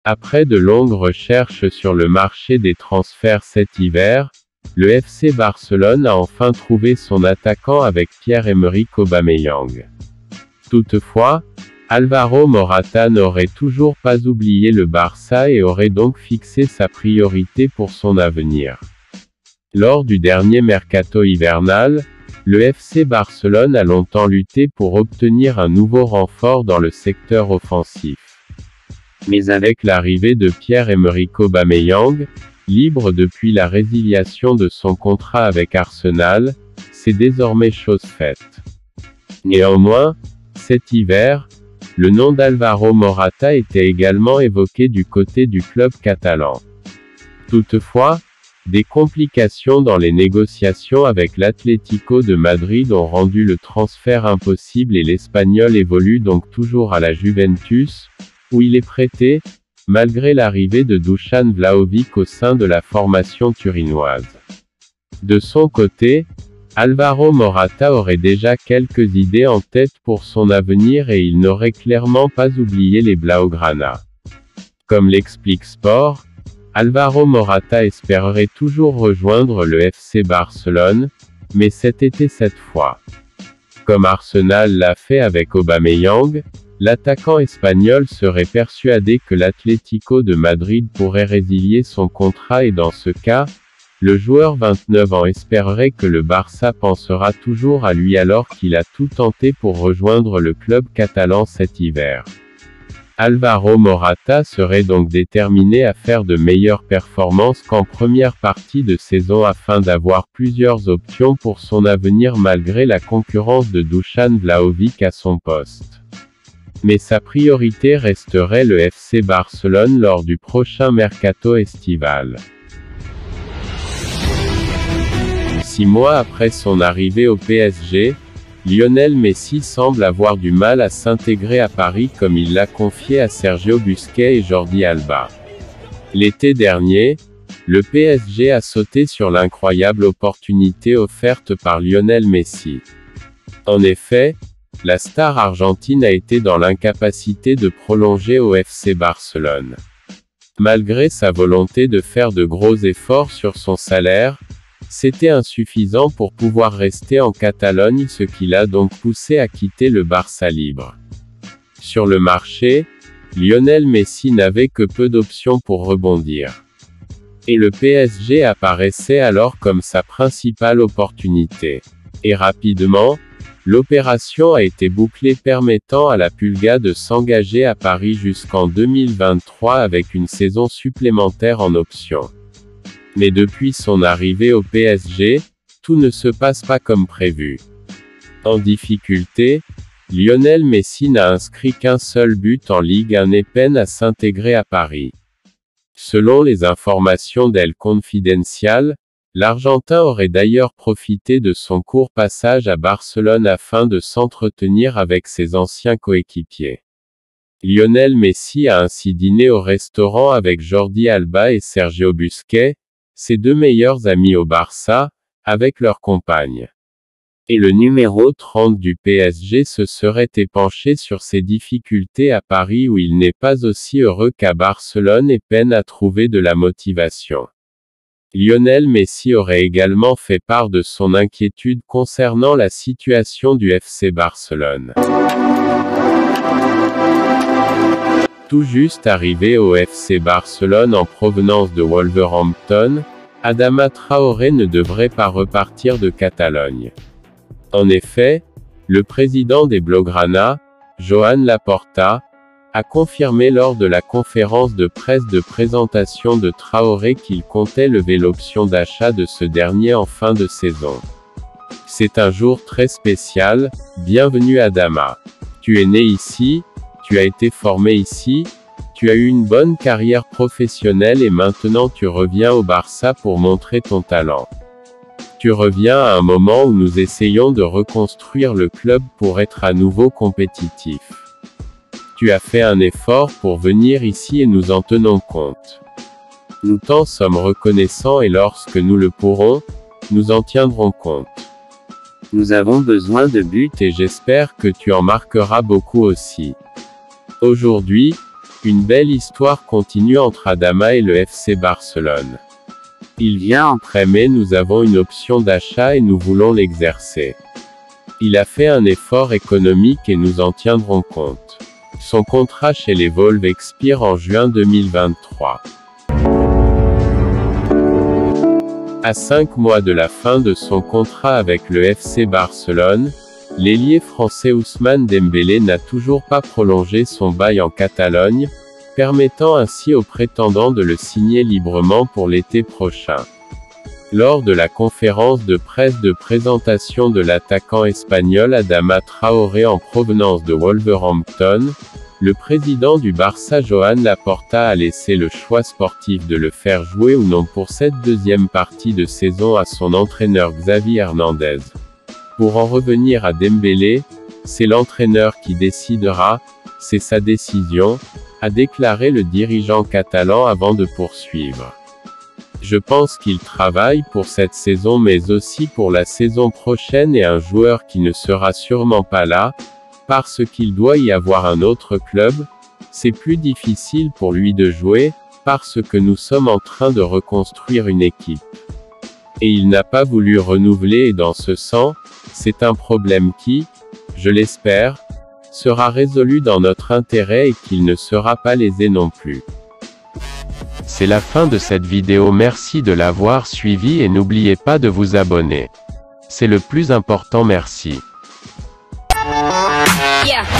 Après de longues recherches sur le marché des transferts cet hiver, le FC Barcelone a enfin trouvé son attaquant avec Pierre-Emerick Aubameyang. Toutefois, Alvaro Morata n'aurait toujours pas oublié le Barça et aurait donc fixé sa priorité pour son avenir. Lors du dernier mercato hivernal, le FC Barcelone a longtemps lutté pour obtenir un nouveau renfort dans le secteur offensif. Mais avec l'arrivée de Pierre-Emerick Aubameyang, libre depuis la résiliation de son contrat avec Arsenal, c'est désormais chose faite. Néanmoins, cet hiver, le nom d'Alvaro Morata était également évoqué du côté du club catalan. Toutefois, des complications dans les négociations avec l'Atlético de Madrid ont rendu le transfert impossible et l'Espagnol évolue donc toujours à la Juventus, où il est prêté, malgré l'arrivée de Dusan Vlahovic au sein de la formation turinoise. De son côté, Alvaro Morata aurait déjà quelques idées en tête pour son avenir et il n'aurait clairement pas oublié les Blaugrana. Comme l'explique Sport, Alvaro Morata espérerait toujours rejoindre le FC Barcelone, mais cet été cette fois. Comme Arsenal l'a fait avec Aubameyang, l'attaquant espagnol serait persuadé que l'Atlético de Madrid pourrait résilier son contrat et dans ce cas, le joueur 29 ans espérerait que le Barça pensera toujours à lui alors qu'il a tout tenté pour rejoindre le club catalan cet hiver. Alvaro Morata serait donc déterminé à faire de meilleures performances qu'en première partie de saison afin d'avoir plusieurs options pour son avenir malgré la concurrence de Dusan Vlahovic à son poste. Mais sa priorité resterait le FC Barcelone lors du prochain mercato estival. 6 mois après son arrivée au PSG, Lionel Messi semble avoir du mal à s'intégrer à Paris comme il l'a confié à Sergio Busquets et Jordi Alba. L'été dernier, le PSG a sauté sur l'incroyable opportunité offerte par Lionel Messi. En effet, la star argentine a été dans l'incapacité de prolonger au FC Barcelone. Malgré sa volonté de faire de gros efforts sur son salaire, c'était insuffisant pour pouvoir rester en Catalogne, ce qui l'a donc poussé à quitter le Barça libre. Sur le marché, Lionel Messi n'avait que peu d'options pour rebondir. Et le PSG apparaissait alors comme sa principale opportunité. Et rapidement, l'opération a été bouclée permettant à la Pulga de s'engager à Paris jusqu'en 2023 avec une saison supplémentaire en option. Mais depuis son arrivée au PSG, tout ne se passe pas comme prévu. En difficulté, Lionel Messi n'a inscrit qu'un seul but en Ligue 1 et peine à s'intégrer à Paris. Selon les informations d'El Confidencial, l'Argentin aurait d'ailleurs profité de son court passage à Barcelone afin de s'entretenir avec ses anciens coéquipiers. Lionel Messi a ainsi dîné au restaurant avec Jordi Alba et Sergio Busquets, ses deux meilleurs amis au Barça, avec leurs compagnes. Et le numéro 30 du PSG se serait épanché sur ses difficultés à Paris où il n'est pas aussi heureux qu'à Barcelone et peine à trouver de la motivation. Lionel Messi aurait également fait part de son inquiétude concernant la situation du FC Barcelone. Tout juste arrivé au FC Barcelone en provenance de Wolverhampton, Adama Traoré ne devrait pas repartir de Catalogne. En effet, le président des Blaugrana, Joan Laporta, a confirmé lors de la conférence de presse de présentation de Traoré qu'il comptait lever l'option d'achat de ce dernier en fin de saison. C'est un jour très spécial, bienvenue Adama. Tu es né ici, tu as été formé ici, tu as eu une bonne carrière professionnelle et maintenant tu reviens au Barça pour montrer ton talent. Tu reviens à un moment où nous essayons de reconstruire le club pour être à nouveau compétitif. Tu as fait un effort pour venir ici et nous en tenons compte. Nous t'en sommes reconnaissants et lorsque nous le pourrons, nous en tiendrons compte. Nous avons besoin de buts et j'espère que tu en marqueras beaucoup aussi. Aujourd'hui, Une belle histoire continue entre Adama et le FC Barcelone. Il vient entre mai, nous avons une option d'achat et nous voulons l'exercer. Il a fait un effort économique et nous en tiendrons compte. Son contrat chez les Wolves expire en juin 2023. À 5 mois de la fin de son contrat avec le FC Barcelone, l'ailier français Ousmane Dembélé n'a toujours pas prolongé son bail en Catalogne, permettant ainsi aux prétendants de le signer librement pour l'été prochain. Lors de la conférence de presse de présentation de l'attaquant espagnol Adama Traoré en provenance de Wolverhampton, le président du Barça Joan Laporta a laissé le choix sportif de le faire jouer ou non pour cette deuxième partie de saison à son entraîneur Xavi Hernandez. Pour en revenir à Dembélé, c'est l'entraîneur qui décidera, c'est sa décision, a déclaré le dirigeant catalan avant de poursuivre. Je pense qu'il travaille pour cette saison mais aussi pour la saison prochaine et un joueur qui ne sera sûrement pas là, parce qu'il doit y avoir un autre club, c'est plus difficile pour lui de jouer, parce que nous sommes en train de reconstruire une équipe. Et il n'a pas voulu renouveler et dans ce sens, c'est un problème qui, je l'espère, sera résolu dans notre intérêt et qu'il ne sera pas lésé non plus. C'est la fin de cette vidéo, merci de l'avoir suivi et n'oubliez pas de vous abonner. C'est le plus important, merci. Yeah.